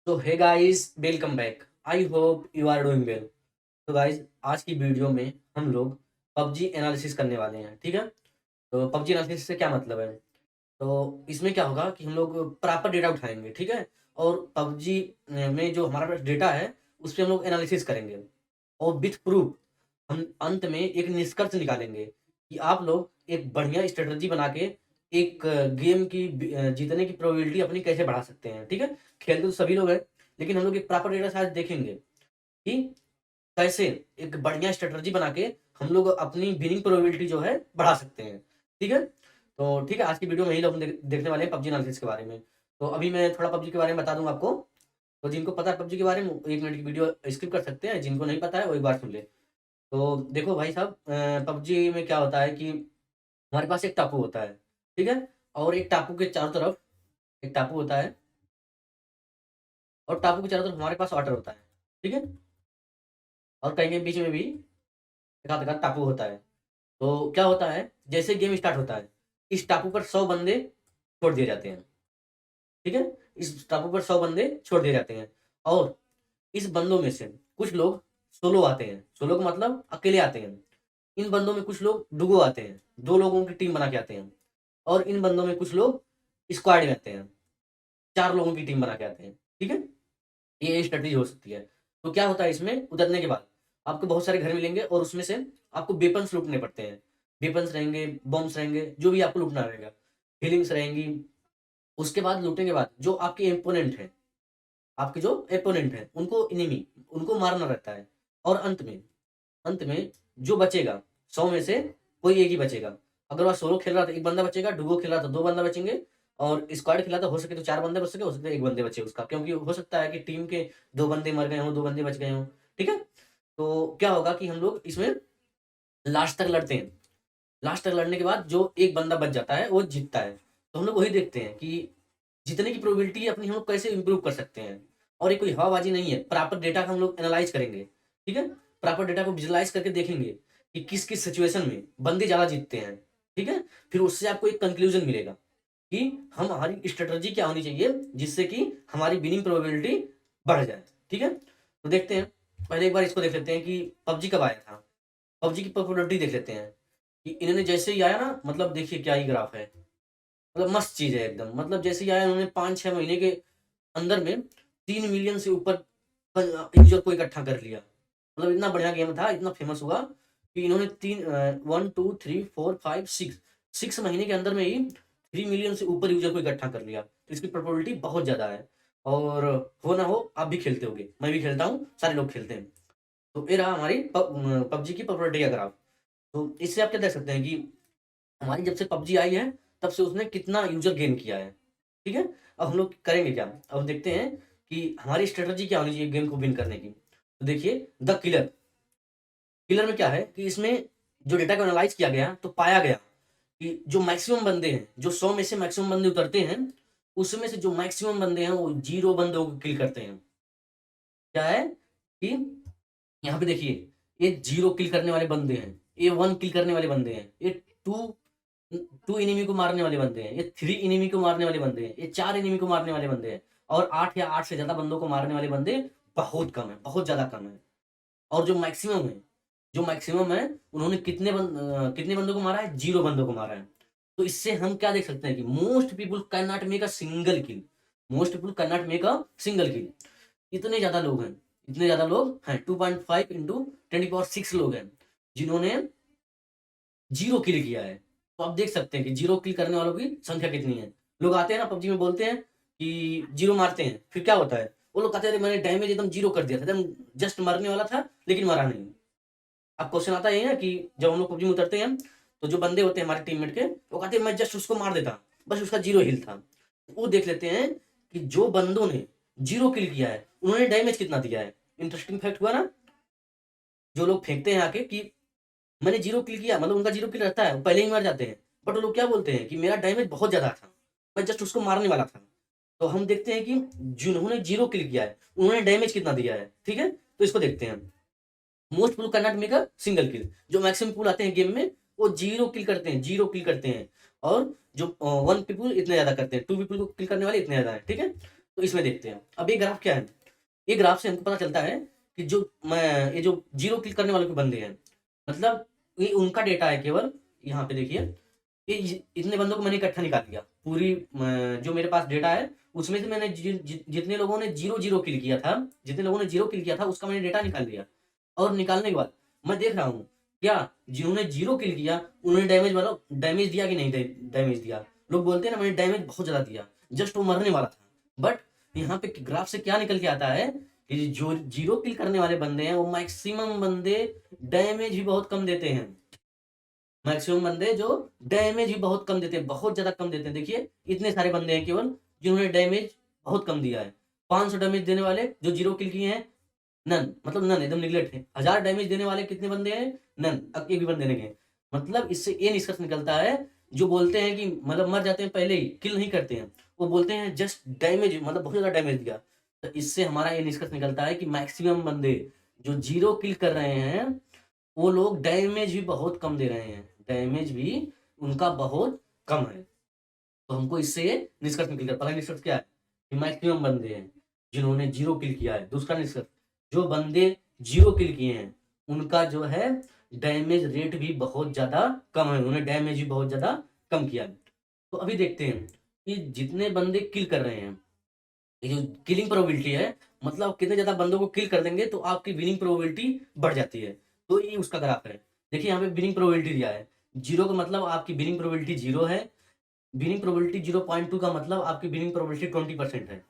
तो hey guys, welcome back. I hope you are doing well. तो guys, आज की वीडियो में हम लोग पबजी एनालिसिस करने वाले हैं। ठीक है। तो पबजी एनालिसिस से क्या मतलब है? तो इसमें क्या होगा कि हम लोग प्रॉपर डेटा उठाएंगे। ठीक है। और पबजी में जो हमारा पास डेटा है उस पर हम लोग एनालिसिस करेंगे और विथ प्रूफ हम अंत में एक निष्कर्ष निकालेंगे कि आप लोग एक बढ़िया स्ट्रेटजी बना के एक गेम की जीतने की प्रोबेबिलिटी अपनी कैसे बढ़ा सकते हैं। ठीक है। खेलते तो सभी लोग हैं, लेकिन हम लोग एक प्रॉपर डेटा आज देखेंगे कि कैसे एक बढ़िया स्ट्रेटजी बना के हम लोग अपनी विनिंग प्रोबेबिलिटी जो है बढ़ा सकते हैं। ठीक है। तो ठीक है, आज की वीडियो में ही लोग देखने वाले हैं पबजी एनालिसिस के बारे में। तो अभी मैं थोड़ा पबजी के बारे में बता दूंगा आपको। तो जिनको पता है पबजी के बारे में 1 मिनट की वीडियो स्किप कर सकते हैं, जिनको नहीं पता है वो एक बार सुन ले। तो देखो भाई साहब, पबजी में क्या होता है कि हमारे पास एक टापू होता है। ठीक है। और एक टापू के चारों तरफ एक टापू होता है और टापू के चारों तरफ हमारे पास वाटर होता है। ठीक है। और कहीं के बीच में भी एक आध टापू होता है। तो क्या होता है, जैसे गेम स्टार्ट होता है इस टापू पर 100 बंदे छोड़ दिए जाते हैं। ठीक है। इस टापू पर 100 बंदे छोड़ दिए जाते हैं और इस बंदों में से कुछ लोग सोलो आते हैं। सोलो का मतलब अकेले आते हैं। इन बंदों में कुछ लोग डुगो आते हैं, 2 लोगों की टीम बना के आते हैं। और इन बंदों में कुछ लोग स्क्वाड में आते हैं, 4 लोगों की टीम बना के आते हैं। ठीक है। ये स्ट्रेटजी हो सकती है। तो क्या होता है, इसमें उतरने के बाद आपको बहुत सारे घर मिलेंगे और उसमें से आपको वेपन्स लूटने पड़ते हैं। वेपन्स रहेंगे, बॉम्ब्स रहेंगे, जो भी आपको लूटना रहेगा, हीलिंग्स रहेंगी। उसके बाद लूटने के बाद जो आपके एपोनेंट है, आपके जो एपोनेंट है उनको इनिमी उनको मारना रहता है। और अंत में जो बचेगा 100 में से कोई एक ही बचेगा। अगर वह सोलो खेल रहा था एक बंदा बचेगा, डुगो खेल रहा था 2 बंदा बचेंगे, और स्क्वाड खेला था हो सके तो 4 बंदे बच सके, हो सकता है एक बंदे बचे उसका, क्योंकि हो सकता है कि टीम के 2 बंदे मर गए हों, 2 बंदे बच गए हों। ठीक है। तो क्या होगा कि हम लोग इसमें लास्ट तक लड़ते हैं। लास्ट तक लड़ने के बाद जो एक बंदा बच जाता है वो जीतता है। तो हम लोग वही देखते हैं कि जीतने की प्रोबेबिलिटी अपनी हम लोग कैसे इंप्रूव कर सकते हैं। और ये कोई हवाबाजी नहीं है, प्रॉपर डेटा का हम लोग एनालाइज करेंगे। ठीक है। प्रॉपर डेटा को विजुलाइज करके देखेंगे कि किस किस सिचुएशन में बंदे ज्यादा जीतते हैं। ठीक है। फिर उससे आपको एक कंक्लूजन मिलेगा कि हम हमारी स्ट्रेटजी क्या होनी चाहिए जिससे कि हमारी विनिंग प्रोबेबिलिटी बढ़ जाए। ठीक है। तो देखते हैं, पहले एक बार इसको देख लेते हैं कि पबजी कब आया था। पबजी की पॉपुलरिटी देख लेते हैं कि इन्होंने जैसे ही आया ना, मतलब देखिए क्या ही ग्राफ है। मतलब मस्त चीज है एकदम। मतलब जैसे ही आया इन्होंने 5-6 महीने के अंदर में 3 मिलियन से ऊपर यूजर को इकट्ठा कर लिया। मतलब इतना बढ़िया गेम था, इतना फेमस हुआ कि इन्होंने 1 2 3 4 5 6 6 महीने के अंदर में ही 3 मिलियन से ऊपर यूजर को इकट्ठा कर लिया। तो इसकी प्रोबेबिलिटी बहुत ज्यादा है। और हो ना हो आप भी खेलते होगे, मैं भी खेलता हूँ, सारे लोग खेलते हैं। तो ये रहा हमारी पबजी की पॉपुलरिटी का ग्राफ। तो इससे आप क्या देख सकते हैं कि हमारी जब से पबजी आई है तब से उसने कितना यूजर गेन किया है। ठीक है। अब हम लोग करेंगे क्या, अब हम देखते हैं कि हमारी स्ट्रेटजी क्या होनी चाहिए गेम को विन करने की। तो देखिए द किलर। किलर में क्या है कि इसमें जो डेटा को एनालाइज किया गया तो पाया गया कि जो मैक्सिमम बंदे हैं, जो 100 में से मैक्सिमम बंदे उतरते हैं, उसमें से जो मैक्सिमम बंदे हैं वो 0 बंदों को किल करते हैं। क्या है कि यहाँ पे देखिए, ये 0 किल करने वाले बंदे हैं, ये 1 किल करने वाले बंदे हैं, ये टू टू इनिमी को मारने वाले बंदे हैं, ये 3 इनिमी को मारने वाले बंदे हैं, ये 4 इनिमी को मारने वाले बंदे हैं। और 8 या 8 से ज्यादा बंदों को मारने वाले बंदे बहुत कम है, बहुत ज्यादा कम है। और जो मैक्सिमम है उन्होंने कितने बंदों को मारा है, 0 बंदों को मारा है। तो इससे हम क्या देख सकते हैं कि most people can not make a single kill. Most people can not make a single kill. इतने ज्यादा लोग हैं 2.5 इंटू 10 की पावर 6 लोग हैं जिन्होंने 0 किल किया है। तो आप देख सकते हैं कि 0 किल करने वालों की संख्या कितनी है। लोग आते हैं ना पबजी में बोलते हैं कि 0 मारते हैं, फिर क्या होता है, वो लोग कहते हैं मैंने डैमेज एकदम 0 कर दिया था, एकदम जस्ट मरने वाला था लेकिन मरा नहीं। अब क्वेश्चन आता है ना कि जब हम लोग पबजी में उतरते हैं तो जो बंदे होते हैं हमारे टीममेट के, वो कहते हैं मैं जस्ट उसको मार देता, बस उसका 0 हिल था। वो देख लेते हैं कि जो बंदों ने 0 किल किया है उन्होंने डैमेज कितना दिया है। इंटरेस्टिंग फैक्ट हुआ ना। जो लोग फेंकते हैं आके कि मैंने 0 किल किया, मतलब उनका 0 किल रहता है, वो पहले ही मर जाते हैं। बट वो लोग क्या बोलते हैं कि मेरा डैमेज बहुत ज्यादा था, मैं जस्ट उसको मारने वाला था। तो हम देखते हैं कि जिन्होंने 0 किल किया है उन्होंने डैमेज कितना दिया है। ठीक है। तो इसको देखते हैं। Most people can not make a single kill. जो मैक्सिमम पीपल आते हैं गेम में वो 0 किल करते हैं, 0 किल करते हैं। और जो 1 पीपल इतने ज्यादा करते हैं, 2 पीपल को किल करने वाले इतने ज्यादा है। ठीक है। तो इसमें देखते हैं। अब ये ग्राफ क्या है, ये ग्राफ से हमको पता चलता है कि ये जो जीरो क्लिक करने वाले बंदे हैं, मतलब ये उनका डेटा है केवल। यहाँ पे देखिए, ये इतने बंदों को मैंने इकट्ठा निकाल लिया, पूरी जो मेरे पास डेटा है उसमें से मैंने जितने लोगों ने जीरो जीरो किल किया था, जितने लोगों ने जीरो किल किया था उसका मैंने डेटा निकाल लिया। और निकालने के बाद मैं देख रहा हूँ क्या जिन्होंने जीरो किल किया उन्होंने डैमेज वाला डैमेज दिया कि नहीं डैमेज दिया। लोग बोलते हैं ना मैंने डैमेज बहुत ज्यादा दिया, जस्ट वो मरने वाला था। बट यहाँ पे ग्राफ से क्या निकल के आता है कि जो जीरो किल करने वाले बंदे हैं वो मैक्सिमम बंदे डैमेज भी बहुत कम देते हैं। मैक्सिमम बंदे जो डैमेज भी बहुत कम देते हैं, बहुत ज्यादा कम देते हैं। देखिए इतने सारे बंदे हैं केवल जिन्होंने डैमेज बहुत कम दिया है। 500 डैमेज देने वाले जो जीरो किल किए हैं नन, मतलब नन एकदम निगलेक्ट है। 1000 डैमेज देने वाले कितने बंदे हैं, नन, अब एक भी बंदे नहीं है। मतलब इससे ये निष्कर्ष निकलता है, जो बोलते हैं कि मतलब मर जाते हैं पहले ही, किल नहीं करते हैं, वो बोलते हैं जस्ट डैमेज, मतलब बहुत ज्यादा डैमेज दिया। तो इससे हमारा ये निष्कर्ष निकलता है कि मैक्सिमम बंदे जो जीरो किल कर रहे हैं वो लोग डैमेज भी बहुत कम दे रहे हैं, डैमेज भी उनका बहुत कम है। तो हमको इससे ये निष्कर्ष निकल गया। पहला निष्कर्ष क्या है कि मैक्सिमम बंदे हैं जिन्होंने जीरो किल किया है। दूसरा निष्कर्ष, जो बंदे जीरो किल किए हैं उनका जो है डैमेज रेट भी बहुत ज्यादा कम है, उन्होंने डैमेज भी बहुत ज्यादा कम किया है। तो अभी देखते हैं कि जितने बंदे किल कर रहे हैं, ये जो किलिंग प्रोबेबिलिटी है, मतलब कितने ज्यादा बंदों को किल कर देंगे तो आपकी विनिंग प्रोबेबिलिटी बढ़ जाती है। तो ये उसका ग्राफ है। देखिए यहाँ पे विनिंग प्रोबेबिलिटी दिया है, जीरो का मतलब आपकी विनिंग प्रोबेबिलिटी जीरो है, विनिंग प्रोबेबिलिटी 0.2 का मतलब आपकी विनिंग प्रोबेबिलिटी 20% है,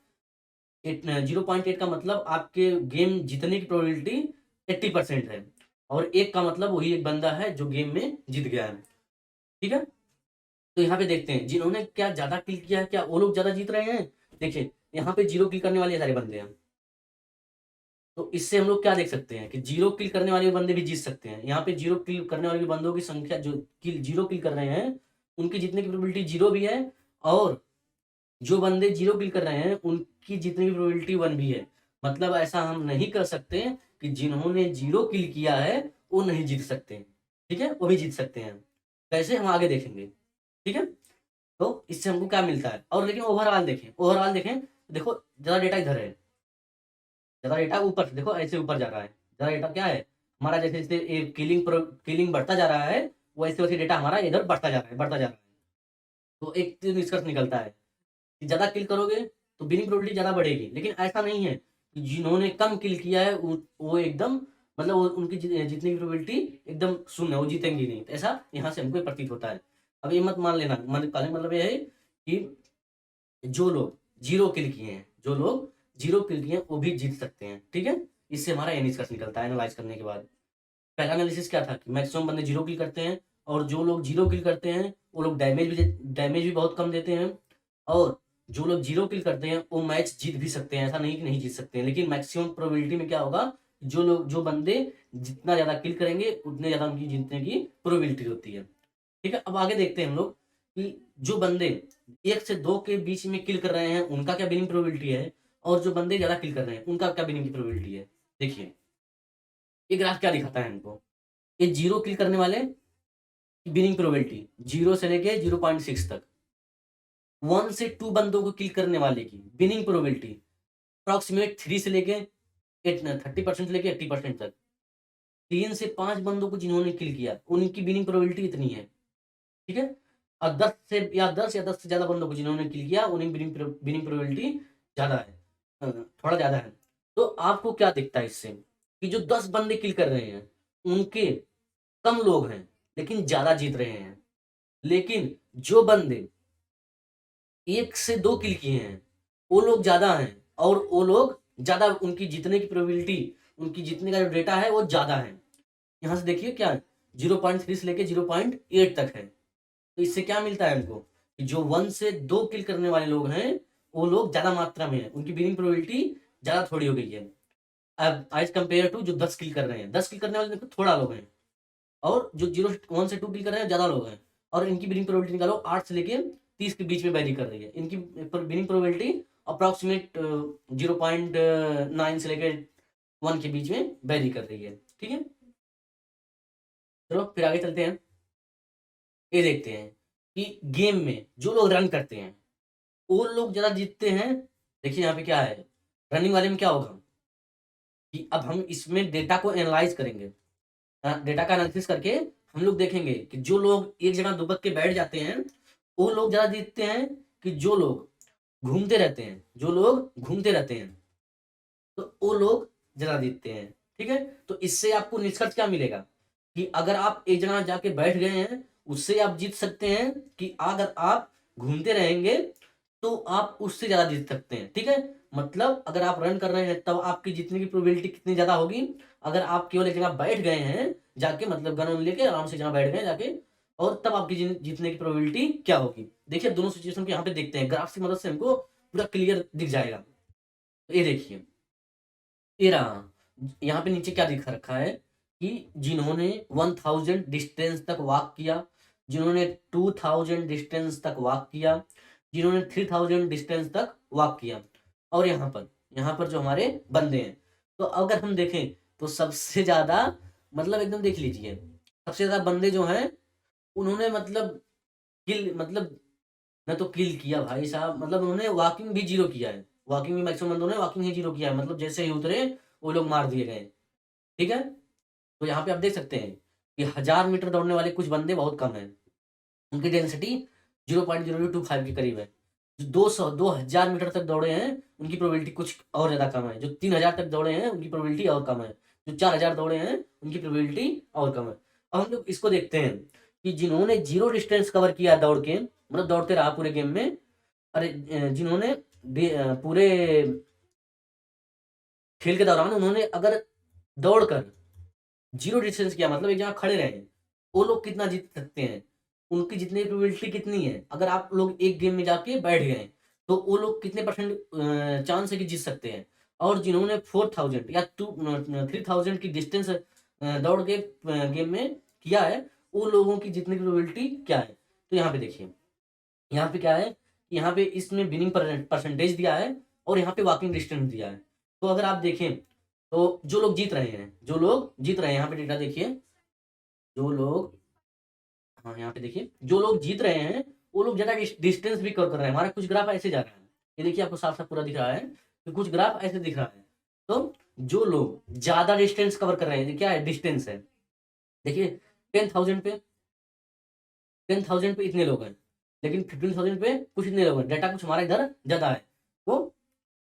0.8 का मतलब आपके गेम जीतने की प्रोबेबिलिटी 80% है, और एक का मतलब वही एक बंदा है जो गेम में जीत गया है। ठीक है, तो यहाँ पे देखते हैं जिन्होंने क्या ज्यादा किल किया है, क्या वो लोग ज्यादा जीत रहे हैं। देखिए यहाँ पे जीरो किल करने वाले सारे बंदे हैं, तो इससे हम लोग क्या देख सकते हैं कि जीरो किल करने वाले बंदे भी जीत सकते हैं। यहाँ पे जीरो किल करने वाले बंदों की संख्या जो किल जीरो किल कर रहे हैं उनकी जीतने की प्रोबेबिलिटी जीरो भी है, और जो बंदे जीरो किल कर रहे हैं उनकी जीतने की प्रोबेबिलिटी वन भी है। मतलब ऐसा हम नहीं कर सकते कि जिन्होंने जीरो किल किया है वो नहीं जीत सकते, ठीक है, वो भी जीत सकते हैं। कैसे, हम आगे देखेंगे। ठीक है, तो इससे हमको क्या मिलता है। और लेकिन ओवरऑल देखें, ओवरऑल देखें, देखो ज्यादा डेटा इधर है, ज्यादा डेटा ऊपर देखो ऐसे ऊपर जा रहा है। ज्यादा डेटा क्या है हमारा, जैसे जैसे किलिंग बढ़ता जा रहा है वैसे वैसे डेटा हमारा इधर बढ़ता जा रहा है, बढ़ता जा रहा है। तो एक निष्कर्ष निकलता है कि ज्यादा किल करोगे तो विनिंग प्रोबेबिलिटी ज्यादा बढ़ेगी। लेकिन ऐसा नहीं है कि जिन्होंने कम किल किया है वो एकदम, मतलब उनकी जीतने की प्रोबेबिलिटी एकदम शून्य है, वो जीतेंगे नहीं। तो ऐसा यहाँ से हमको प्रतीत होता है। अब ये मत मान लेना, मतलब ये है कि जो लोग जीरो किल किए हैं, जो लोग जीरो किल किए हैं वो भी जीत सकते हैं। ठीक है, इससे हमारा ये निष्कर्ष निकलता है एनालाइज करने के बाद। पहला एनालिसिस क्या था कि मैक्सिमम बंदे जीरो किल करते हैं, और जो लोग जीरो किल करते हैं वो लोग डैमेज भी बहुत कम देते हैं, और जो लोग जीरो किल करते हैं वो मैच जीत भी सकते हैं। ऐसा नहीं कि नहीं जीत सकते हैं, लेकिन मैक्सिमम प्रोबेबिलिटी में क्या होगा, जो बंदे जितना ज्यादा किल करेंगे उतने ज्यादा उनकी जीतने की प्रोबेबिलिटी होती है। ठीक है, अब आगे देखते हैं हम लोग कि जो बंदे 1 से 2 के बीच में किल कर रहे हैं उनका क्या विनिंग प्रोबेबिलिटी है, और जो बंदे ज्यादा किल कर रहे हैं उनका क्या विनिंग की प्रोबेबिलिटी है। देखिए ये ग्राफ क्या दिखाता है हमको, ये जीरो किल करने वाले विनिंग प्रोबेबिलिटी 0 से लेके 0.6 तक, 1 से 2 बंदों को किल करने वाले की विनिंग प्रोबेबिलिटी अप्रोक्सीमेट 3 से लेके 30% से लेके 80% तक, 3 से 5 बंदों को जिन्होंने किल किया उनकी विनिंग प्रोबेबिलिटी इतनी है। ठीक है, और 10 से ज्यादा बंदों को जिन्होंने किल किया उन्हें विनिंग प्रोबेबिलिटी ज्यादा है, थोड़ा ज्यादा है। तो आपको क्या दिखता है इससे कि जो 10 बंदे किल कर रहे हैं उनके कम लोग हैं लेकिन ज्यादा जीत रहे हैं, लेकिन जो बंदे 1 से 2 किल किए हैं वो लोग ज्यादा हैं, और वो लोग ज्यादा उनकी जीतने की प्रोबेबिलिटी, उनकी जीतने का जो डेटा है वो ज्यादा है। यहाँ से देखिए क्या है, 0.3 से लेके 0.8 तक है। तो इससे क्या मिलता है हमको कि जो 1 से 2 किल करने वाले लोग हैं वो लोग ज्यादा मात्रा में है, उनकी विनिंग प्रोबेबिलिटी ज्यादा थोड़ी हो गई है। अब एज कंपेयर टू जो 10 किल कर रहे हैं, 10 किल करने वाले देखो थोड़ा लोग हैं, और जो 1 से 2 किल कर रहे हैं ज्यादा लोग हैं, और इनकी विनिंग प्रोबेबिलिटी निकालो 8 से लेके 30 के बीच में वैरी कर रही है। इनकी विनिंग प्रोबेबिलिटी अप्रोक्सीमेट 0.9 से लेके 1 के बीच में वैरी कर रही है। ठीक है, चलो फिर आगे चलते हैं। ये देखते हैं कि गेम में जो लोग रन करते हैं वो लोग ज्यादा जीतते हैं देखिए यहाँ पे क्या है, रनिंग वाले में क्या होगा कि अब हम इसमें डेटा को एनालाइज करेंगे। डेटा का एनालिसिस करके हम लोग देखेंगे कि जो लोग एक जगह दुबक के बैठ जाते हैं वो लोग ज्यादा जीतते हैं कि जो लोग घूमते रहते हैं, जो लोग घूमते रहते हैं तो वो लोग ज्यादा जीतते हैं। ठीक है, तो इससे आपको निष्कर्ष क्या मिलेगा कि अगर आप एक जगह जाके बैठ गए हैं उससे आप जीत सकते हैं, कि अगर आप घूमते रहेंगे तो आप उससे ज्यादा जीत सकते हैं। ठीक है, मतलब अगर आप रन कर रहे हैं तब आपकी जीतने की प्रोबेबिलिटी कितनी ज्यादा होगी, अगर आप केवल एक जगह बैठ गए हैं जाके, मतलब गन लेके आराम से जगह बैठ गए जाके, और तब आपकी जीतने की प्रोबेबिलिटी क्या होगी। देखिए दोनों सिचुएशन को यहाँ पे देखते हैं, ग्राफ की मदद से हमको पूरा क्लियर दिख जाएगा। तो ये देखिए, ये रहा, यहाँ पे नीचे क्या दिखा रखा है कि जिन्होंने 1000 डिस्टेंस तक वॉक किया, जिन्होंने 2000 डिस्टेंस तक वॉक किया, जिन्होंने 3000 डिस्टेंस तक वॉक किया, और यहाँ पर जो हमारे बंदे हैं, तो अगर हम देखें तो सबसे ज्यादा, मतलब एकदम देख लीजिए, सबसे ज्यादा बंदे जो हैं उन्होंने मतलब किल, मतलब मैं तो किल किया भाई साहब, मतलब उन्होंने वॉकिंग भी जीरो किया है, वॉकिंग भी मैक्सिमम बंदों ने वॉकिंग ही जीरो किया है, मतलब जैसे ही उतरे वो लोग मार दिए गए। ठीक है, तो यहाँ पे आप देख सकते हैं कि 1000 मीटर दौड़ने वाले कुछ बंदे बहुत कम है, उनकी डेंसिटी 0.025 के करीब है। जो 2000 मीटर तक दौड़े हैं उनकी प्रोबेबिलिटी कुछ और ज्यादा कम है, जो 3000 तक दौड़े हैं उनकी प्रोबेबिलिटी और कम है, जो 4000 दौड़े हैं उनकी प्रोबेबिलिटी और कम है। अब हम लोग इसको देखते हैं कि जिन्होंने जीरो डिस्टेंस कवर किया दौड़ के, मतलब दौड़ते रहा पूरे गेम में, अरे जिन्होंने पूरे खेल के दौरान उन्होंने अगर दौड़कर जीरो डिस्टेंस किया, मतलब एक जगह खड़े रहे, वो लोग कितना जीत सकते हैं, उनकी जितनी प्रोबेबिलिटी कितनी है, अगर आप लोग एक गेम में जाके बैठ गए तो वो लोग कितने परसेंट चांस है कि जीत सकते हैं। और जिन्होंने 4000 या 3000 की डिस्टेंस दौड़ के गेम में किया है, वो लोगों की जीतने की प्रोबेबिलिटी क्या है। तो यहाँ पे देखिए, यहाँ पे क्या है, यहाँ पे इसमें विनिंग परसेंटेज दिया है और यहाँ पे वॉकिंग डिस्टेंस दिया है। तो अगर आप देखें तो जो लोग जीत रहे हैं, जो लोग जीत रहे हैं, यहाँ पे डेटा देखिए, जो लोग, हाँ यहाँ पे देखिए, जो लोग जीत रहे हैं वो लोग ज्यादा डिस्टेंस भी कवर कर रहे हैं। हमारा कुछ ग्राफ ऐसे जा रहा है, ये देखिए आपको साफ साफ पूरा दिख रहा है कि कुछ ग्राफ ऐसे दिख रहा है। तो जो लोग ज्यादा डिस्टेंस कवर कर रहे हैं, ये क्या है, डिस्टेंस है, देखिए 10,000 पे, 10,000 पे इतने लोग हैं, लेकिन 15,000 पे कुछ इतने लोग हैं, डाटा कुछ हमारा इधर ज्यादा है। तो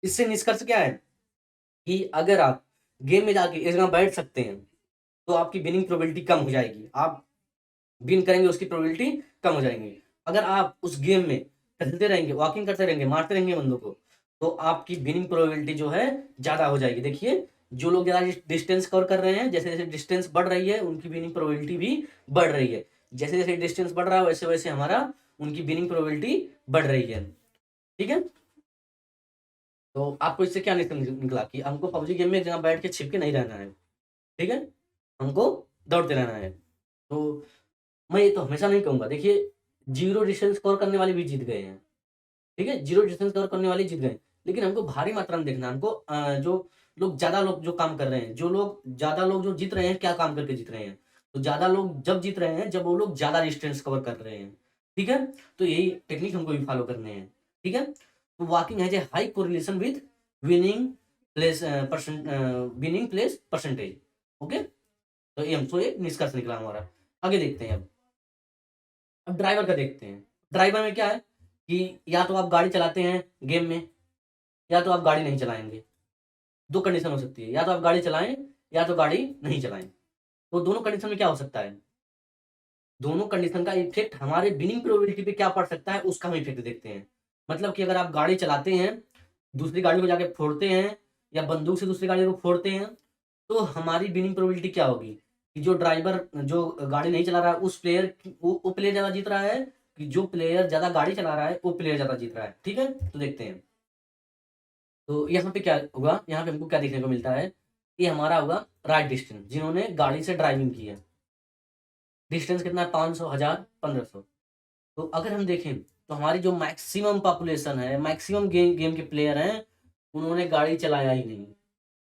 इससे निष्कर्ष क्या है कि अगर आप गेम में जाके इस जगह बैठ सकते हैं तो आपकी विनिंग प्रोबेबिलिटी कम हो जाएगी, आप विन करेंगे उसकी प्रोबेबिलिटी कम हो जाएंगी। अगर आप उस गेम में टहलते रहेंगे, वॉकिंग करते रहेंगे, मारते रहेंगे बंदों को, तो आपकी विनिंग प्रोबेबिलिटी जो है ज्यादा हो जाएगी। देखिए जो लोग ज्यादा डिस्टेंस कवर कर रहे हैं, जैसे जैसे डिस्टेंस बढ़ रही है उनकी विनिंग प्रोबेबिलिटी भी बढ़ रही है, जैसे जैसे डिस्टेंस बढ़ रहा है वैसे वैसे हमारा उनकी विनिंग प्रोबेबिलिटी बढ़ रही है। ठीक है, तो आपको इससे क्या निकला कि हमको पबजी गेम में एक जगह बैठ के छिपके नहीं रहना है। ठीक है, हमको दौड़ते रहना है। तो मैं ये तो हमेशा नहीं कहूंगा, देखिए जीरो डिस्टेंस कवर करने वाले भी जीत गए हैं। ठीक है, जीरो डिस्टेंस कवर करने वाले जीत गए, लेकिन हमको भारी मात्रा में देखना है, हमको जो लोग ज्यादा लोग जो काम कर रहे हैं, जो लोग ज्यादा लोग जो जीत रहे हैं, क्या काम करके जीत रहे हैं, तो ज्यादा लोग जब जीत रहे हैं जब वो लोग ज्यादा डिस्टेंस कवर कर रहे हैं। ठीक है, तो यही टेक्निक हमको भी फॉलो करने हैं। ठीक है, तो walking has a high correlation with winning place percent, winning place percentage. Okay, तो ये हमको एक निष्कर्ष निकला हमारा। आगे देखते हैं, अब ड्राइवर का देखते हैं। ड्राइवर में क्या है कि या तो आप गाड़ी चलाते हैं गेम में, या तो आप गाड़ी नहीं चलाएंगे। दो कंडीशन हो सकती है, या तो आप गाड़ी चलाएं या तो गाड़ी नहीं चलाएं। तो दोनों कंडीशन में क्या हो सकता है, दोनों कंडीशन का इफेक्ट हमारे विनिंग प्रोबेबिलिटी पे क्या पड़ सकता है उसका हम इफेक्ट देखते हैं। मतलब कि अगर आप गाड़ी चलाते हैं, दूसरी गाड़ी को जाके फोड़ते हैं, या बंदूक से दूसरी गाड़ी को फोड़ते हैं, तो हमारी विनिंग प्रोबेबिलिटी क्या होगी कि जो ड्राइवर जो गाड़ी नहीं चला रहा है उस प्लेयर, वो प्लेयर ज्यादा जीत रहा है, कि जो प्लेयर ज्यादा गाड़ी चला रहा है वो प्लेयर ज्यादा जीत रहा है। ठीक है, तो देखते हैं। तो यहाँ पे क्या होगा, यहाँ पे हमको क्या देखने को मिलता है, ये हमारा होगा राइट डिस्टेंस, जिन्होंने गाड़ी से ड्राइविंग की है। डिस्टेंस कितना है, 500, 1000, 1500। तो अगर हम देखें तो हमारी जो मैक्सिमम पॉपुलेशन है, मैक्सिमम गेम के प्लेयर हैं, उन्होंने गाड़ी चलाया ही नहीं।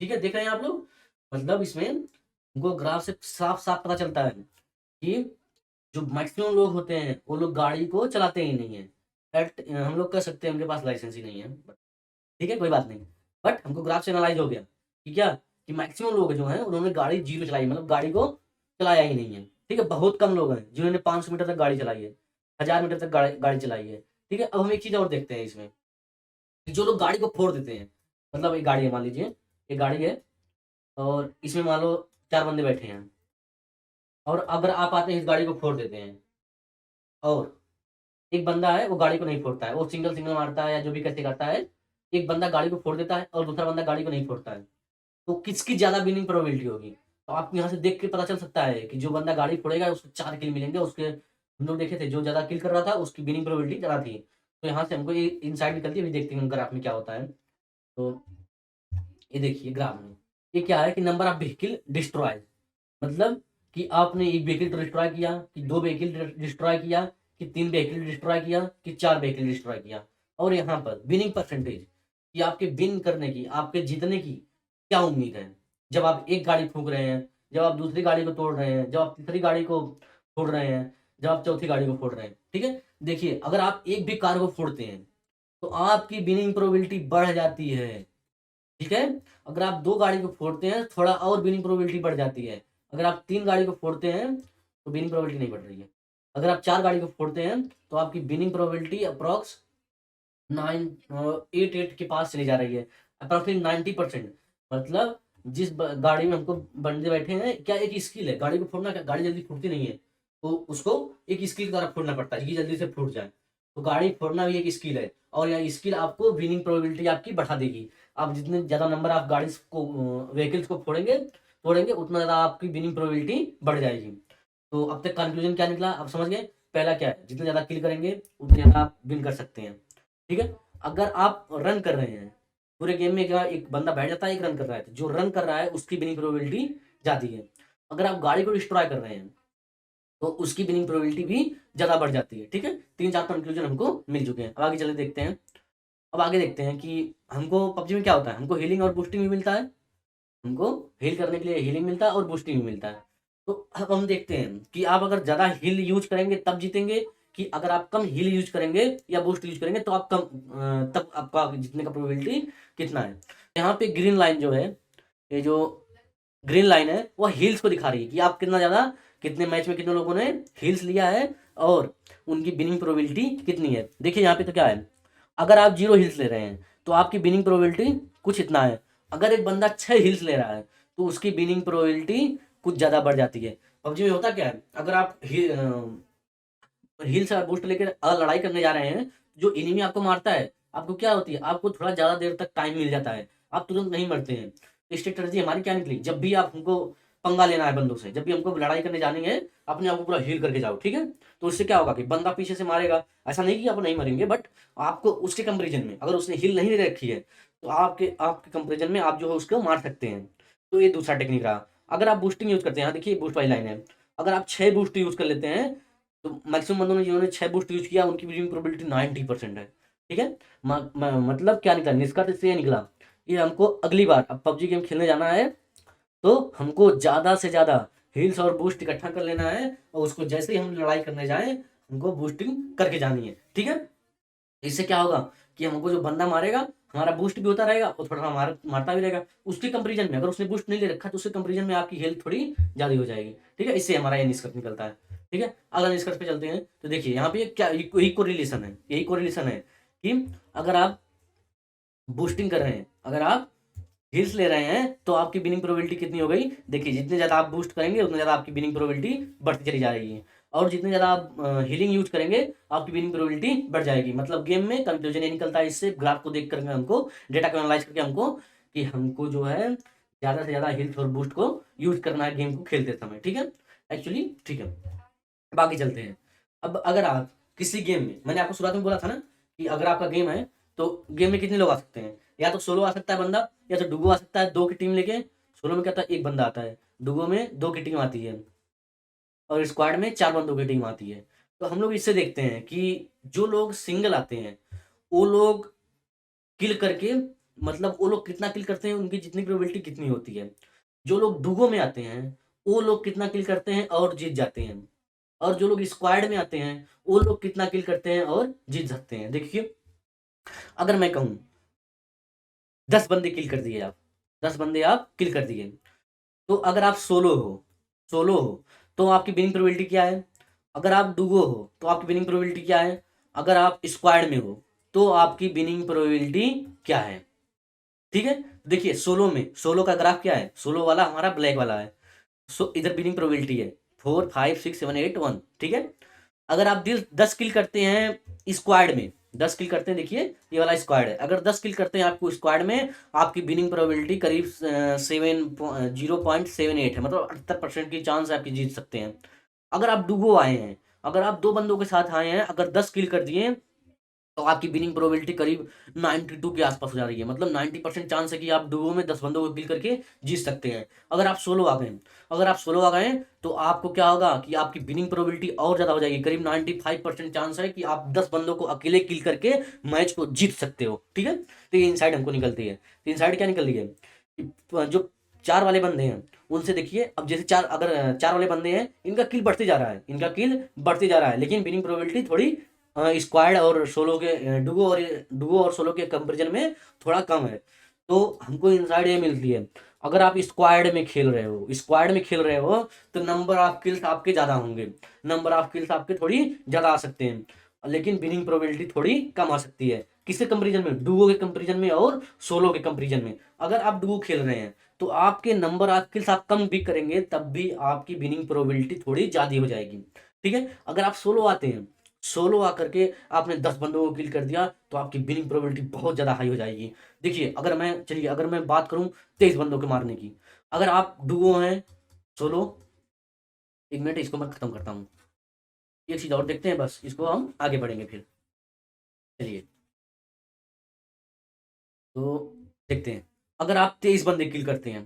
ठीक है, देख रहे हैं आप लोग, मतलब इसमें हमको ग्राफ से साफ साफ पता चलता है कि जो मैक्सिमम लोग होते हैं वो लोग गाड़ी को चलाते ही नहीं है। हम लोग कह सकते हैं उनके पास लाइसेंस ही नहीं है। ठीक है, कोई बात नहीं। बट हमको ग्राफ से एनालाइज हो गया कि क्या, कि मैक्सिमम लोग जो हैं उन्होंने गाड़ी जीरो चलाई, मतलब गाड़ी को चलाया ही नहीं है। ठीक है, बहुत कम लोग हैं जिन्होंने 500 मीटर तक गाड़ी चलाई है, 1000 मीटर तक गाड़ी चलाई है। ठीक है, अब हम एक चीज और देखते हैं इसमें, कि जो लोग गाड़ी को फोड़ देते हैं, मतलब एक गाड़ी है, मान लीजिए एक गाड़ी है और इसमें मान लो 4 बंदे बैठे हैं, और अगर आप आते हैं इस गाड़ी को फोड़ देते हैं, और एक बंदा है वो गाड़ी को नहीं फोड़ता है, वो सिंगल सिंगल मारता है या जो भी कैसे करता है, एक बंदा गाड़ी को फोड़ देता है और दूसरा बंदा गाड़ी को नहीं फोड़ता है, तो किसकी ज्यादा विनिंग प्रोबेबिलिटी होगी? तो आपको यहाँ से देख के पता चल सकता है कि जो बंदा गाड़ी फोड़ेगा उसको 4 किल मिलेंगे, उसके हम लोग देखे थे जो ज्यादा किल कर रहा था उसकी विनिंग प्रोबेबिलिटी ज्यादा थी। तो यहाँ से हमको ये इनसाइड निकलती है, अभी देखते हैं ग्राफ में क्या होता है। तो ये देखिए ग्राफ में ये क्या है कि नंबर ऑफ व्हीकल डिस्ट्रॉय, मतलब कि आपने एक व्हीकल डिस्ट्रॉय किया, कि 2 व्हीकल डिस्ट्रॉय किया, कि 3 व्हीकल डिस्ट्रॉय किया, कि 4 व्हीकल डिस्ट्रॉय किया। और यहाँ पर विनिंग परसेंटेज, कि आपके विन करने की, आपके जीतने की क्या उम्मीद है, जब आप एक गाड़ी फूंक रहे हैं, जब आप दूसरी गाड़ी को तोड़ रहे हैं, जब आप तीसरी गाड़ी को फोड़ रहे हैं, जब आप चौथी गाड़ी को फोड़ रहे हैं। ठीक है, देखिए अगर आप एक भी कार को फोड़ते हैं तो आपकी विनिंग प्रोबेबिलिटी बढ़ जाती है। ठीक है, अगर आप 2 गाड़ी को फोड़ते हैं थोड़ा और विनिंग प्रोबेबिलिटी बढ़ जाती है। अगर आप 3 गाड़ी को फोड़ते हैं तो विनिंग प्रोबेबिलिटी नहीं बढ़ रही है। अगर आप 4 गाड़ी को फोड़ते हैं तो आपकी विनिंग प्रोबेबिलिटी अप्रॉक्स 88 के पास चली जा रही है, अप्रॉक्सिमेटली 90%। मतलब जिस गाड़ी में हमको बंदे बैठे हैं, क्या एक स्किल है गाड़ी को फोड़ना, क्या गाड़ी जल्दी फूटती नहीं है, तो उसको एक स्किल के द्वारा फोड़ना पड़ता है कि जल्दी से फूट जाए। तो गाड़ी फोड़ना भी एक स्किल है, और यह स्किल आपको विनिंग प्रोबेबिलिटी आपकी बढ़ा देगी। आप जितने ज्यादा नंबर ऑफ गाड़ी को, व्हीकल्स को फोड़ेंगे तोड़ेंगे, उतना ज्यादा आपकी विनिंग प्रोबेबिलिटी बढ़ जाएगी। तो अब तक कंक्लूजन क्या निकला आप समझ गए? पहला क्या है, जितने ज्यादा किल करेंगे उतने ज्यादा आप विन कर सकते हैं। ठीक है, अगर आप रन कर रहे हैं पूरे गेम में, क्या एक बंदा बैठ जाता है, एक रन कर रहा है, तो जो रन कर रहा है उसकी विनिंग प्रोबेबिलिटी जाती है। अगर आप गाड़ी को डिस्ट्रॉय कर रहे हैं तो उसकी विनिंग प्रोबेबिलिटी भी ज्यादा बढ़ जाती है। ठीक है, 3-4 कंक्लूजन हमको मिल चुके हैं। अब आगे चले देखते हैं। अब आगे देखते हैं कि हमको पबजी में क्या होता है, हमको हीलिंग और बूस्टिंग भी मिलता है, हमको हील करने के लिए हीलिंग मिलता है और बूस्टिंग भी मिलता है। तो अब हम देखते हैं कि आप अगर ज्यादा हील यूज करेंगे तब जीतेंगे, कि अगर आप कम हील यूज करेंगे या बूस्ट यूज करेंगे तो आप कम, तब आपका जीतने का प्रोबेबिलिटी कितना है। यहाँ पे ग्रीन लाइन जो है, ये जो ग्रीन लाइन है वो हील्स को दिखा रही है कि आप कितना ज्यादा, कितने मैच में कितने लोगों ने हील्स लिया है और उनकी विनिंग प्रोबेबिलिटी कितनी है। देखिए यहाँ पे तो क्या है, अगर आप 0 हील्स ले रहे हैं तो आपकी विनिंग प्रोबेबिलिटी कुछ इतना है। अगर एक बंदा 6 हील्स ले रहा है तो उसकी विनिंग प्रोबेबिलिटी कुछ ज्यादा बढ़ जाती है। पबजी में होता क्या है, अगर आप हील्स और बूस्ट लेकर अगर लड़ाई करने जा रहे हैं, जो इनिमी आपको मारता है, आपको क्या होती है, आपको थोड़ा ज्यादा देर तक टाइम मिल जाता है, आप तुरंत नहीं मरते हैं। तो स्ट्रेटजी हमारी क्या निकली, जब भी आप हमको पंगा लेना है बंदों से, जब भी हमको लड़ाई करने जानी है, अपने आप को पूरा हील करके जाओ। ठीक है, तो उससे क्या होगा कि बंदा पीछे से मारेगा, ऐसा नहीं कि आप नहीं मरेंगे, बट आपको उसके कंपेरिजन में, अगर उसने हील नहीं रखी है तो आपके आपके कंपेरिजन में आप जो है उसको मार सकते हैं। तो ये दूसरा टेक्निक रहा। अगर आप बूस्टिंग यूज करते हैं, यहाँ देखिए बूस्ट वाली लाइन है, अगर आप 6 बूस्ट यूज कर लेते हैं तो मैक्सिमम बंदों ने जिन्होंने 6 बूस्ट यूज किया उनकी विनिंग प्रोबेबिलिटी 90% है। ठीक है, मतलब क्या निकला, निष्कर्ष इससे ये निकला, ये हमको अगली बार अब पबजी गेम खेलने जाना है तो हमको ज्यादा से ज्यादा हील्स और बूस्ट इकट्ठा कर लेना है, और उसको जैसे ही हम लड़ाई करने जाए हमको बूस्टिंग करके जानी है। ठीक है, इससे क्या होगा कि हमको जो बंदा मारेगा हमारा बूस्ट भी होता रहेगा और थोड़ा मारता भी रहेगा। उसके कंपेरिजन में अगर उसने बूस्ट नहीं ले रखा तो उसके कंपेरिजन में आपकी हेल्थ थोड़ी ज्यादा हो जाएगी। ठीक है, इससे हमारा ये निष्कर्ष निकलता है। ठीक है, अगला निष्कर्ष पे चलते हैं। तो देखिए यहाँ पे क्या यही कोरिलेशन है, यही कोरिलेशन है कि अगर आप बूस्टिंग कर रहे हैं, अगर आप हिल्स ले रहे हैं तो आपकी विनिंग प्रोबेबिलिटी कितनी हो गई। देखिए जितने ज्यादा आप बूस्ट करेंगे उतने ज्यादा आपकी विनिंग प्रोबेबिलिटी बढ़ती चली जा रही है, और जितने ज्यादा आप हीलिंग यूज करेंगे आपकी विनिंग प्रोबेबिलिटी बढ़ जाएगी। मतलब गेम में कंक्लूजन ये निकलता है इससे, ग्राफ को देख करके हमको, डेटा को एनालाइज करके हमको, कि हमको जो है ज्यादा से ज्यादा हिल्स और बूस्ट को यूज करना है गेम को खेलते समय। ठीक है, एक्चुअली ठीक है। बाकी चलते हैं। अब अगर आप किसी गेम में, मैंने आपको शुरुआत में बोला था ना कि अगर आपका गेम है तो गेम में कितने लोग आ सकते हैं, या तो सोलो आ सकता है बंदा, या तो डुगो आ सकता है 2 की टीम लेके। सोलो में क्या होता है, एक बंदा आता है, डुगो में 2 की टीम आती है, और स्क्वाड में 4 बंदों की टीम आती है। तो हम लोग इससे देखते हैं कि जो लोग सिंगल आते हैं वो लोग किल करके, मतलब वो लोग कितना किल करते हैं, उनकी जितनी प्रोबेबिलिटी कितनी होती है। जो लोग डुगो में आते हैं वो लोग कितना किल करते हैं और जीत जाते हैं, और जो लोग स्क्वाड में आते हैं वो लोग कितना किल करते हैं और जीत सकते हैं। देखिए अगर मैं कहूँ 10 बंदे किल कर दिए आप, 10 बंदे आप किल कर दिए। तो अगर आप सोलो हो तो आपकी विनिंग प्रोबेबिलिटी क्या है? अगर आप डुओ हो तो आपकी विनिंग प्रोबेबिलिटी क्या है? अगर आप स्क्वाड में हो तो आपकी विनिंग प्रोबेबिलिटी क्या है? ठीक है, देखिए सोलो का ग्राफ क्या है, सोलो वाला हमारा ब्लैक वाला है। इधर विनिंग प्रोबेबिलिटी है 4 5 6 7 8 1, ठीक है। अगर आप 10 किल करते हैं स्क्वाड में, 10 किल करते हैं, देखिए ये वाला स्क्वाड है, अगर 10 किल करते हैं आपको स्क्वाड में, आपकी विनिंग प्रोबेबिलिटी करीब 0.78 है, मतलब 78% की चांस है आपकी जीत सकते हैं। अगर आप डुओ आए हैं, अगर आप 2 बंदों के साथ आए हैं, अगर 10 किल कर दिए, तो आपकी विनिंग प्रोबेबिलिटी करीब 92 के आसपास हो जा रही है, मतलब 90% चांस है कि आप डुओ में 10 बंदों को किल करके जीत सकते हैं। अगर आप सोलो आ गए हैं, अगर आप सोलो आ गए हैं तो आपको क्या होगा कि आपकी विनिंग प्रोबेबिलिटी और ज़्यादा हो जाएगी, करीब 95% चांस है कि आप 10 बंदों को अकेले किल करके मैच को जीत सकते हो, ठीक है। तो ये इनसाइड हमको निकलती है। तो इनसाइड क्या निकल रही है कि जो 4 वाले बंदे हैं उनसे देखिए, अब जैसे अगर 4 वाले बंदे हैं, इनका किल बढ़ते जा रहा है, इनका किल बढ़ते जा रहा है, लेकिन विनिंग प्रोबेबिलिटी थोड़ी स्क्वाड और सोलो के डुओ और सोलो के कंपेरिजन में थोड़ा कम है। तो हमको इनसाइड ये मिलती है, अगर आप स्क्वाड में खेल रहे हो तो नंबर ऑफ किल्स आपके ज़्यादा होंगे, नंबर ऑफ किल्स आपके थोड़ी ज़्यादा आ सकते हैं, लेकिन विनिंग प्रोबेबिलिटी थोड़ी कम आ सकती है। किसके कंपेरिजन में? डुओ के कंपेरिजन में और सोलो के कंपेरिजन में। अगर आप डुओ खेल रहे हैं तो आपके नंबर ऑफ किल्स आप कम भी करेंगे, तब भी आपकी विनिंग प्रोबेबिलिटी थोड़ी ज़्यादा हो जाएगी, ठीक है। अगर आप सोलो आते हैं, सोलो आकर के आपने 10 बंदों को किल कर दिया, तो आपकी विनिंग प्रोबेबिलिटी बहुत ज़्यादा हाई हो जाएगी। देखिए अगर मैं बात करूं 23 बंदों को मारने की, अगर आप डुओ हैं, सोलो, 1 मिनट इसको मैं खत्म करता हूँ, एक चीज़ और देखते हैं, बस इसको हम आगे बढ़ेंगे फिर। चलिए, तो देखते हैं, अगर आप 23 बंदे किल करते हैं,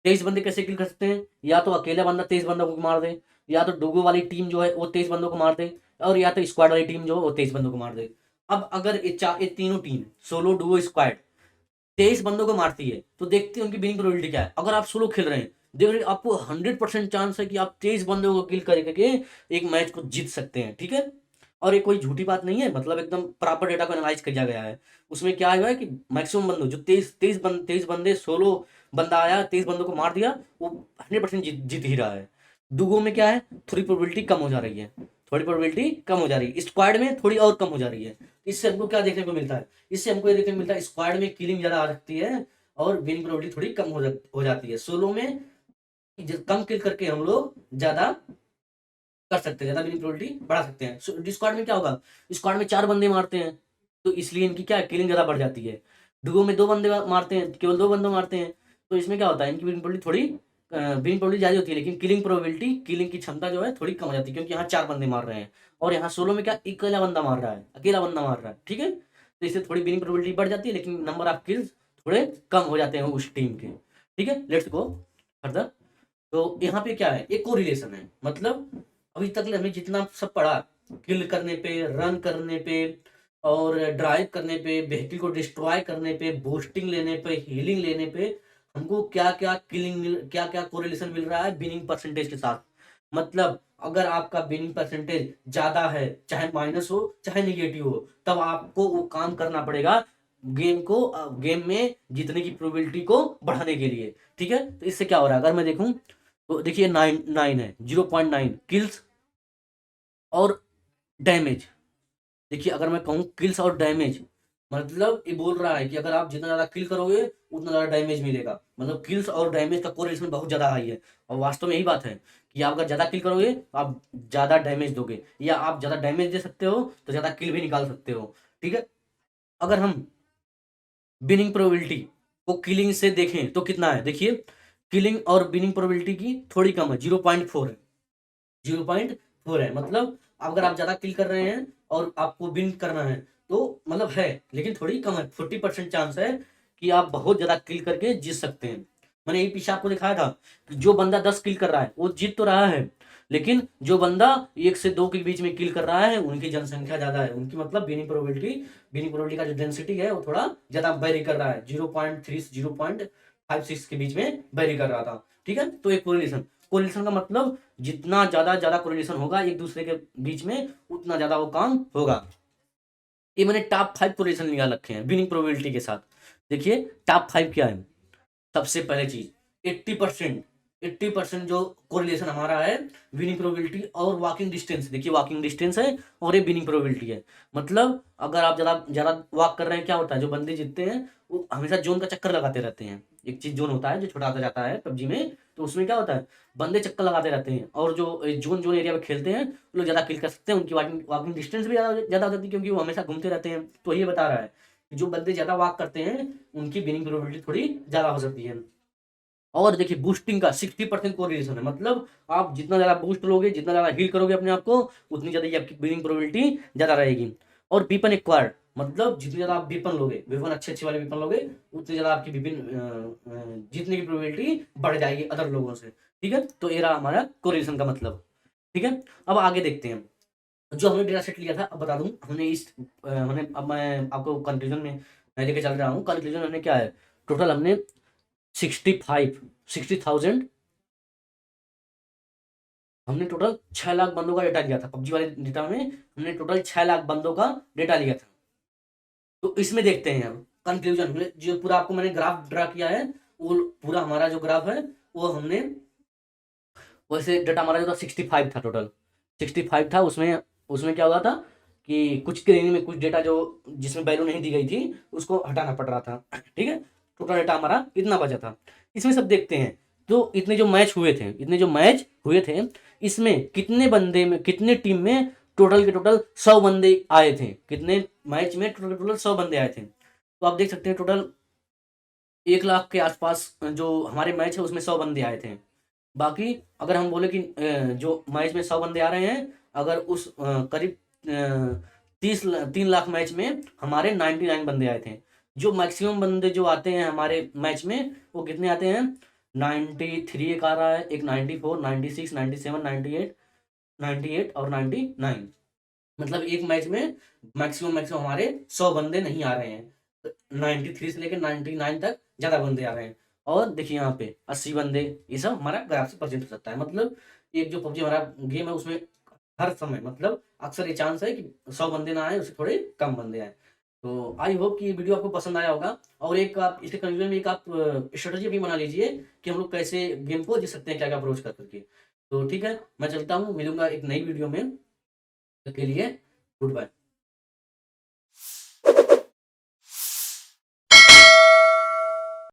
23 बंदे कैसे किल कर सकते हैं? या तो अकेला बंदा 23 बंदों को मार दे, या तो डुगो वाली टीम जो है वो 23 बंदों को मार दे, और या तो स्क्वाड वाली टीम जो है वो 23 बंदों को मार दे। अब अगर ये तीनों टीम, सोलो डुओ स्क्वाड, 23 बंदों को मारती है, तो देखते हैं उनकी विनिंग प्रोबेबिलिटी क्या है। अगर आप सोलो खेल रहे हैं, देख रहे हैं, आपको 100% चांस है कि आप 23 बंदों को किल करके एक मैच को जीत सकते हैं, ठीक है। और ये कोई झूठी बात नहीं है, मतलब एकदम प्रॉपर डेटा को एनालाइज किया गया है। उसमें क्या हुआ है कि मैक्सिमम बंदों जो 23 बंदे, सोलो बंदा आया, 23 बंदों को मार दिया, वो 100% जीत ही रहा है। डुगो में क्या है, थोड़ी प्रोबेबिलिटी कम हो जा रही है, थोड़ी प्रोबेबिलिटी कम हो जा रही है, स्क्वाड में थोड़ी और कम हो जा रही है। इससे हमको क्या देखने को मिलता है? इससे हमको ये देखने को मिलता है, स्क्वाड में किलिंग ज्यादा आ सकती है और विनिंग प्रोबेबिलिटी थोड़ी कम हो जाती है। सोलो में कम किल करके हम लोग ज्यादा कर सकते हैं, ज्यादा विनिंग प्रोबेबिलिटी बढ़ा सकते हैं। स्क्वाड में क्या होगा, स्क्वाड में 4 बंदे मारते हैं, तो इसलिए इनकी क्या किलिंग ज्यादा बढ़ जाती है। डुओ में 2 बंदे मारते हैं, केवल 2 बंदे मारते हैं, तो इसमें क्या होता है, इनकी विनिंग प्रोबेबिलिटी थोड़ी विनिंग प्रोबेबिलिटी ज्यादा होती है, लेकिन किलिंग की क्षमता जो है थोड़ी कम हो जाती है, क्योंकि यहाँ 4 बंदे मार रहे हैं, और यहाँ सोलो में क्या अकेला बंदा मार रहा है, अकेला बंदा मार रहा है, ठीक है। तो इससे थोड़ी विनिंग प्रोबेबिलिटी बढ़ जाती है, लेकिन नंबर ऑफ किल्स थोड़े कम हो जाते हैं उस टीम के, ठीक है। Let's go further. तो यहाँ पे क्या है, एक कोरिलेशन है, मतलब अभी तक हमने जितना सब पढ़ा, किल करने पे, रन करने पे, और ड्राइव करने पे, व्हीकल को डिस्ट्रॉय करने पे, बूस्टिंग लेने पे, हीलिंग लेने पे, हमको क्या क्या क्या क्या कोरिलेशन मिल रहा है विनिंग परसेंटेज के साथ। मतलब अगर आपका विनिंग परसेंटेज ज्यादा है, चाहे माइनस हो चाहे निगेटिव हो, तब आपको वो काम करना पड़ेगा गेम में जीतने की प्रोबेबिलिटी को बढ़ाने के लिए, ठीक है। तो इससे क्या हो रहा है, अगर मैं देखूं तो देखिए 9 है, 0.9 किल्स और डैमेज। देखिए अगर मैं कहूँ किल्स और डैमेज, मतलब ये बोल रहा है कि अगर आप जितना ज्यादा किल करोगे उतना ज्यादा डैमेज मिलेगा, मतलब किल्स और डैमेज का कोरिलेशन बहुत ज्यादा हाई है। और वास्तव में यही बात है कि आप अगर ज्यादा किल करोगे तो आप ज्यादा डैमेज दोगे, या आप ज्यादा डैमेज दे सकते हो तो ज्यादा किल भी निकाल सकते हो, ठीक है। अगर हम विनिंग प्रोबेबिलिटी को किलिंग से देखें तो कितना है, देखिए किलिंग और विनिंग प्रोबेबिलिटी की थोड़ी कम है, 0.4 है, 0.4 है, मतलब अगर आप ज्यादा किल कर रहे हैं और आपको विन करना है तो मतलब है, लेकिन थोड़ी कम है, 40% चांस है कि आप बहुत ज्यादा किल करके जीत सकते हैं। मैंने यही पीछे आपको दिखाया था कि जो बंदा 10 किल कर रहा है वो जीत तो रहा है, लेकिन जो बंदा 1 से 2 के बीच में किल कर रहा है उनकी जनसंख्या ज्यादा है, उनकी मतलब विनिंग प्रोबेबिलिटी का जो डेंसिटी है वो थोड़ा ज्यादा वेरी कर रहा है, 0.3 से 0.56 के बीच में वेरी कर रहा था, ठीक है। तो एक कोरिलेशन का मतलब जितना ज्यादा ज्यादा कोरिलेशन होगा एक दूसरे के बीच में, उतना ज्यादा वो काम होगा। ये मैंने टॉप 5 कोरिलेशन निकाल रखे हैं विनिंग प्रोबेबिलिटी के साथ। देखिए टॉप 5 क्या है। सबसे पहले चीज 80% जो कोरिलेशन हमारा है विनिंग प्रोबेबिलिटी और वॉकिंग डिस्टेंस। देखिए वॉकिंग डिस्टेंस है और ये विनिंग प्रोबेबिलिटी है। मतलब अगर आप ज़्यादा ज़्यादा वॉक कर रहे हैं क्या होता है, जो बंदे जीतते हैं वो हमेशा जोन का चक्कर लगाते रहते हैं। एक चीज जोन होता है जो छोटा आता जाता है पबजी में, तो उसमें क्या होता है बंदे चक्कर लगाते रहते हैं और जो जोन जोन एरिया में खेलते हैं वो लोग ज़्यादा किल कर सकते हैं। उनकी वॉकिंग डिस्टेंस भी ज़्यादा हो जाती है क्योंकि वो हमेशा घूमते रहते हैं। तो ये बता रहा है कि जो बंदे ज़्यादा वॉक करते हैं उनकी विनिंग प्रोबेबिलिटी थोड़ी ज़्यादा हो सकती है। और देखिए बूस्टिंग का 60% कोरिलेशन है। मतलब आप जितना ज़्यादा बूस्ट लोगे, जितना ज़्यादा हील करोगे अपने आप को, उतनी ज़्यादा ये आपकी विनिंग प्रोबेबिलिटी ज़्यादा रहेगी। और वीपन एक्वायर्ड, मतलब जितनी ज़्यादा आप वीपन लोगे, वीपन अच्छे वाले वीपन लोगे, उतनी ज़्यादा आपकी विपिन जीतने की प्रोबेबिलिटी बढ़ जाएगी अदर लोगों से। ठीक है, तो ये रहा हमारा कोरिलेशन का मतलब। ठीक है, अब आगे देखते हैं। जो हमने डेटा सेट लिया था, अब बता दूं हमने हमने अब मैं आपको कंक्लूजन में लेके चल रहा हूँ। कंक्लूजन हमने क्या है, टोटल हमने 60,000 हमने टोटल 6 लाख बंदों का डेटा लिया था। पबजी वाले डेटा में हमने टोटल 6 लाख बंदों का डेटा लिया था। तो इसमें देखते हैं अब कंक्लूजन, जो पूरा आपको मैंने ग्राफ ड्रा किया है, वो पूरा हमारा जो ग्राफ है वो हमने वैसे डेटा हमारा जो था 65 था, टोटल 65 था। उसमें उसमें क्या हुआ था कि कुछ ट्रेनिंग में कुछ डेटा जो जिसमें वैल्यू नहीं दी गई थी उसको हटाना पड़ रहा था। ठीक है, टोटल डेटा हमारा इतना बचा था। इसमें सब देखते हैं तो इतने जो मैच हुए थे इसमें कितने बंदे में, कितने टीम में टोटल के टोटल 100 बंदे आए थे। कितने मैच में टोटल टोटल 100 बंदे आए थे, तो आप देख सकते हैं टोटल 1 लाख के आसपास जो हमारे मैच है उसमें 100 बंदे आए थे। बाकी अगर हम बोले कि जो मैच में 100 बंदे आ रहे हैं, अगर उस करीब 3 लाख मैच में हमारे 99 बंदे आए थे। जो मैक्सिमम बंदे जो आते हैं हमारे मैच में वो कितने आते हैं, 93 एक आ रहा है, एक 94, 96, 97, 98 और 99। मतलब एक मैच में मैक्सिमम मैक्सिमम हमारे 100 बंदे नहीं आ रहे हैं। 93 से लेकर 99 तक ज्यादा बंदे आ रहे हैं। और देखिए यहाँ पे 80 बंदे, ये सब हमारा ग्राफ से प्रेजेंट हो सकता है। मतलब एक जो पबजी हमारा गेम है उसमें हर समय मतलब अक्सर ये चांस है कि 100 बंदे ना आए, उससे थोड़े कम बंदे आए। तो आई होप कि ये वीडियो आपको पसंद आया होगा। और एक आप इसके कंक्लूजन में एक आप स्ट्रेटजी भी बना लीजिए कि हम लोग कैसे गेम को जीत सकते हैं, क्या क्या अप्रोच कर करके। तो ठीक है, मैं चलता हूँ, मिलूंगा एक नई वीडियो में, तो के लिए गुड बाय।